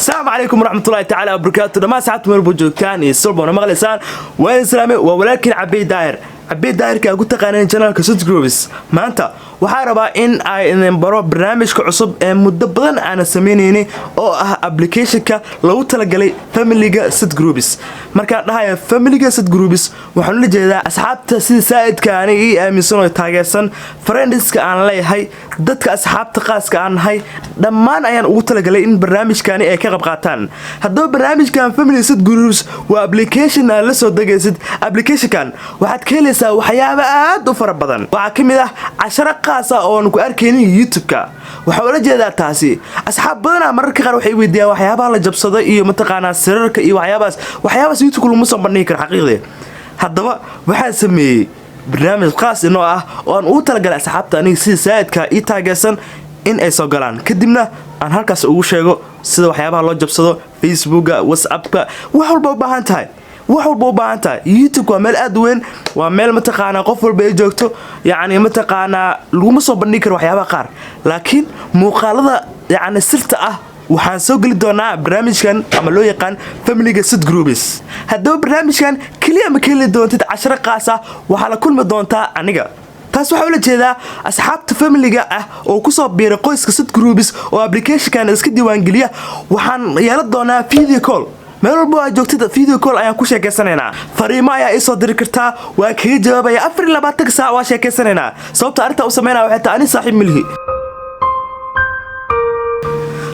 السلام عليكم ورحمة الله تعالى وبركاته. ما ساعات مربوجو كان يصلبون مغلسان وين سلامي ولكن عبيد داير كا قلت قانين جنرال كسوت جروبس ما أنت وحاربا إن برو برنامج كعصب مدبلا أنا سمينيني أو أبليكيشن كا لو تلقى فاميلي ست جروبس مركان هاي فاميلي ست جروبس وحنقول جدا أصحاب تسيد سائد كان من سنة تاجسن فريندز كأنا لي هاي ضدك أصحاب تقاس كأن هاي دمان أيان وتلقى إن برنامج كان كقب قاتان هذا برنامج كان فاميلي ست جروبس وأبليكيشن لسه دقيقة أبليكيشن كان واحد كليسا وحياة عاد وفر بدن وعكمده 10 قاصة oo aan ku arkeenin YouTube-ka waxa ula jeedaa taasi asxaab badan mararka qaar waxay weydiiyaan waxyaabaha la jabsado iyo mataqaanaa sirarka iyo waxyaabahaas YouTube-ku lagu soo bandhigi karo xaqiiqdii haddaba waxaan sameeyay barnaamij khaas ah oo aan u talagalay asxaabta aniga si saadka ii taageersan in ay soo galaan kadibna aan halkaas ugu sheego sida waxyaabaha loo jabsado Facebook-ga WhatsApp-ka wax walba u baahan tahay YouTube waa meel aad weyn waa meel mataqaana qof walba ay joogto yaani mataqaana lagu soo bandhigi karo waxyaabaha qaar laakiin muuqaalada yaani sirta ah waxaan soo gali doonaa barnaamijkan ama loo yaqaan Family Set Groups haddaba barnaamijkan kaliya ma keli doontid 10 qaas ah waxa la kulmi doontaa aniga taas waxa ula jeedaa asxaabta family-ga ah oo ku soo biiray qoyska Set Groups oo application-kan iska diiwaan geliya waxaan yeelan doonaa video call meel walba aad joogtid video call ayaan ku sheekaysanayna fariimo ayaa i soo diri kartaa waa kaga jawaabaya 24 saac waa sheekaysanayna sababta arinta u sameynaa waxay tahay ani saaxiib milhi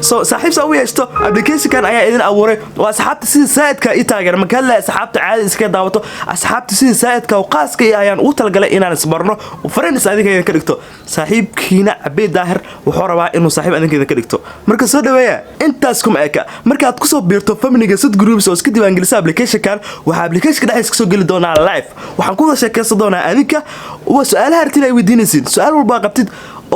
saaxiib soo yeeshto application-kan ayaa idin abuuray waa asxaabta sida saadka i taageer ma kala asxaabta caadi iska daawato asxaabta sida saadka oo qaaska ayaan u talgalay inaan isbarno friends adiga ka dhigto saaxiibkiina Cabdi Daahir wuxuu rabaa inuu saaxiib adiga ka dhigto marka soo dhaweeya intaas kuma eka marka aad ku soo biirto Family Set Groups oo iska diiwaan gelisa application-kan waxa application-ka dhexdiisa soo gali doonaa live waxaan ku wada sheekaysan doonaa adinka waa su'aalaha artina ay weydiinaysiin su'aal walba qabtid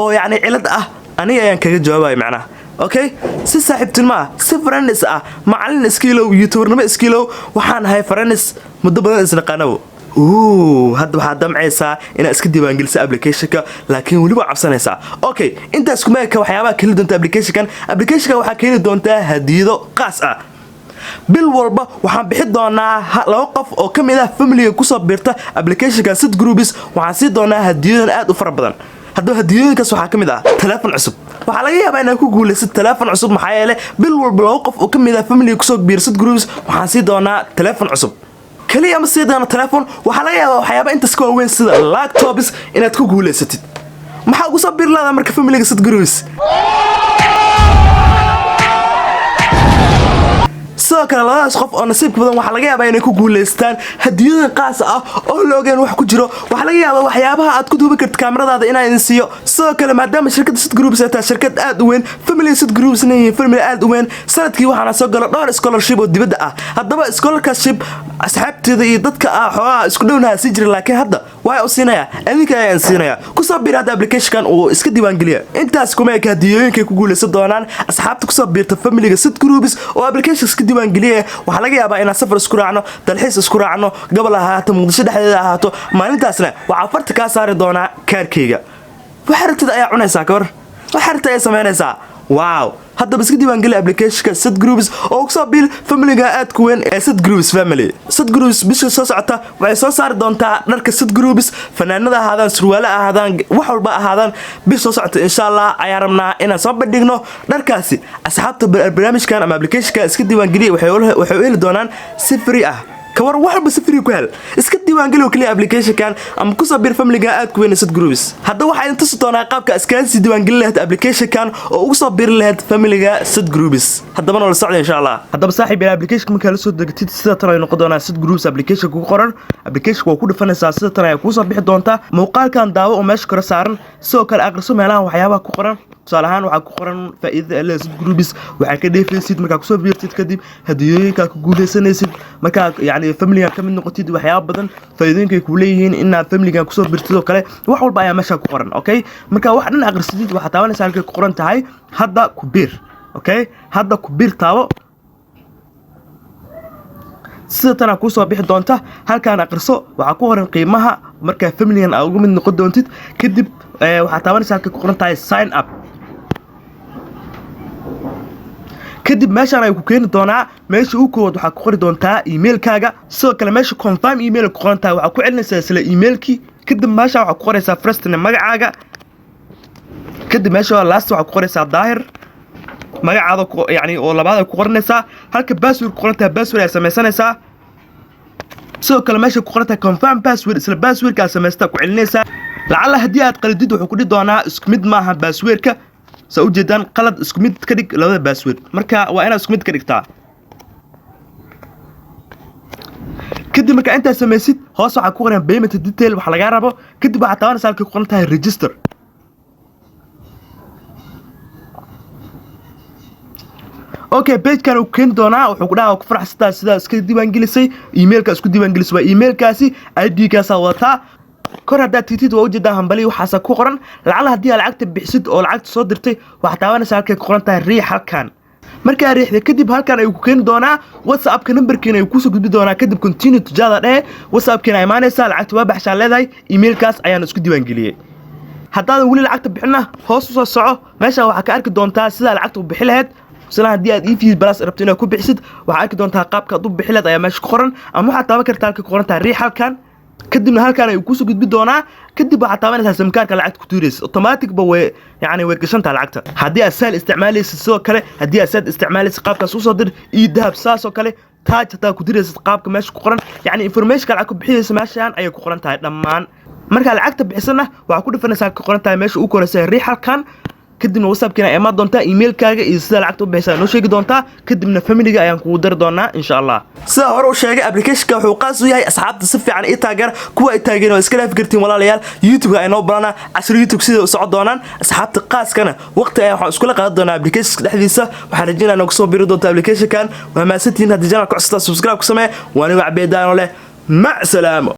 oo yaani cilad ah aniga ayaan kaga jawaabayo macnaha okay si saaxiibtinimo si friends macallin iskiilow YouTuber-nimo iskiilow waxaan ahay friends muddo badan isla qanabo hadda waxaad damcaysaa inaad iska diiwaan geliso application-ka laakiin waliba cabsanaysaa okay intaas kuma eka waxyaabaha keli doonta application-ka waxaa keeni doontaa hadiyado qaas ah bil walba waxaan bixi doonaa 2 qof oo kamid ah family-ga ku soo biirta application-ka Set Groups waxaan si doonaa hadiyado aad u fara badan haddaba hadiyooyinkaas waxaa kamid ah telefoon cusub waxa laga yaabaa inaad ku guulaysid telefoon cusub maxaa yeelay bil walba 2 qof oo kamid ah family-ga ku soo biirta Set Groups waxaan si doonaa telefoon cusub kaliya ma sidana telefoon waxa laga yaabaa waxyaabo inta iska weyn sida laptops inaad ku guulaysatid maxaa ugu soo biir laada marka Family Set Groups soo kala labadaas qof oo nasiibka badan waxa laga yaabaa inay ku guuleystaan hadiyada qaas ah oo loogan wax ku jiro waxa laga yaabaa waxyaabaha aad ku duubi kartid kamaradaada inay idin siiyo soo kale maadaama shirkadda Set Groups ay tahay shirkad aad u weyn Family Set Groups inay family aad u weyn sanadkii waxaana soo galo dhowr scholarship oo dibadda ah haddaba scholarship asxaabteeda iyo dadka xoolaha isku dhownaha si jira laakiin hadda way u siinaya adinka ayaan siinaya ku soo biirada application-kan oo iska diiwaan geliya intaas kuma eka hadiyooyinka ku guuleysan doonaan asxaabta ku soo biirta Family Set Groups oo application iska diiwaan geliya waxa laga yaabaa inaan safar isku raacno dalxiis isku raacno gobol ahaato Muqdisho dhexdeeda ahaato maalintaasna waxa farta ka saari doona kaarkeyga waxa rabtid ayaa cunaysaa ka war waxa rabtid ayaa sameynaysaa wow hadda iska diiwaan geli application-ka Set Groups oo ku soo biil family-ga aad ku weyn ee Set Groups family Set Groups bisha soo socota waxay soo saari doontaa dharka Set Groups fanaanada ahaadaan surwaale ahaadaan wax walba ahaadaan bisha soo socota insha Allah ayaan rabnaa inaan soo bandhigno dharkaasi asxaabta barnaamijkan ama application-ka iska diiwaan geli waxay heli doonaan si free ah kawar wax walba si free ku hel iska diiwaan geli kaliya application-kan ama ku soo biir family-ga aad ku weyn Set Groups hadda waxa inta soo doonaa qaabka iskaasi diiwaan geli lahayd application-kan oo ugu soo biir lahayd family-ga Set Groups haddaba noo la socdo insha Allah haddaba saaxiib ila application marka la soo degtid sida tan ay noqon doonaa Set Groups application ku qoran application waa ku dhafanaysaa sida tan ay ku soo bixi doontaa muuqaalkan daawo oo meesha kor saaran soo kale aqriso meelaha waxyaabaha ku qoran salahan waxa ku qoran faa'iidada Set Groups waxa ka dheefaysid marka ku soo biirtid kadib hadiyooyinka ku guuleysanaysid marka yaani family-ga ka mid noqotid waxyaabo badan faa'iidooyinka ku leeyihiin inaad family-ga ku soo biirtid oo kale wax walba ayaa meesha ku qoran okay marka wax dhan aqrisidid waxa taabanaysaa halka ku qoran tahay hadda ku biir okay hadda ku biir taabo sida tan ku soo bixi doonta halkaan aqriso waxa ku qoran qiimaha marka family-gan aad ugu mid noqon doontid kadib waxa taabanaysaa halka ku qoran tahay sign up kadib meeshaan ay ku keeni doonaa meesha ugu koowaad waxaa ku qori doontaa emailkaaga sidoo kale meesha confirm email ku qoran tahay waxaa ku celinaysaa isla emailkii kadib meeshaan waxaa ku qoraysaa first name magacaaga kadib meesha last waxaa ku qoraysaa daahir magacaada yani oo labaad ay ku qoranaysaa halka password ku qoran tahay password ay samaysanaysaa sidoo kale meesha ku qoran tahay confirm password isla passwordka aad samaystaa ku celinaysaa lacala haddii aad qalidid wuxuu ku dhihi doonaa isku mid maaha passwordka soo u jeedaan qalad isku mid ka dhig labada password marka waa inaad isku mid ka dhigtaa kadib marka inta samaysid hoos waxa ku qoran payment detail waxa laga rabo kadib waxa taabanaysaa halka ku qoran tahay register okay page kan uu keen doonaa wuxuu ku dhahaa ku faraxsata sida iska diiwaan gelisay emailka isku diiwaan gelisay waa emailkaasi ID kaas wata kor hadda titid waa u jeedaa hambali waxa ku qoran lacala hadii aad lacagta bixisid oo lacagta soo dirtay waxa taabanaysaa halka ku qoran tahay riix halkan marka riixda kadib halkan ay ku keen doonaa WhatsApp ka numberkiina ay ku soo gudbi doonaa kadib continue tujada dheh WhatsApp kiina imaanaysa lacagta waa baxshaan leedahay emailkaas ayaan isku diiwaan geliyay hadda wali lacagta bixina hoos u soo soco meesha waxa ka arki doontaa sida lacagta u bixi lahayd sida hadii aad EV plus rabto inaad ku bixisid waxa arki doontaa qaabka aad u bixi lahayd ayaa meesha ku qoran ama waxa taaban kartaa halka ku qoran tahay riix halkan kadibna halkan ay ku soo gudbi doonaa kadib waxa taabanaysaa simkaarka lacagta ku tuuraysid automatic ba way yani way gashantaa lacagta hadii aad sal isticmaalaysid sidoo kale hadii aad sad isticmaalaysid qaabkaas u soo dir dahab saasoo kale taaj taa ku diraysid qaabka meesha ku qoran yani information lacag ku bixiyaysa meeshaan ay ku qoran tahay dhammaan marka lacagta bixisana waxa ku dhifanaysaa ku qoran tahay meesha uu koreysay riix halkan kadibna WhatsApp kiina imaan doontaa emailkaaga iyo sida lacagta u bixisa noo sheegi doontaa kadibna family-ga ayaan kugu dari doonaa insha Allah sida hore u sheegay application-ka wuxuu qaas u yahay asxaabta si fiican ay taageer kuwa ay taageereen oo iska dhaaf gartiin walaalayaal YouTube-ga ay noo barana casir YouTube sida u socod doonaan asxaabta qaaskana waqti ay waxaan isku la qaadan doonaa application-ka dhexdiisa waxaan rajaynayaa inaad soo biri doonto application-kan waa maasantiin hadii channel-ka cusub subscribe ku samee waa aniga Cabdi Daano leh ma salaamo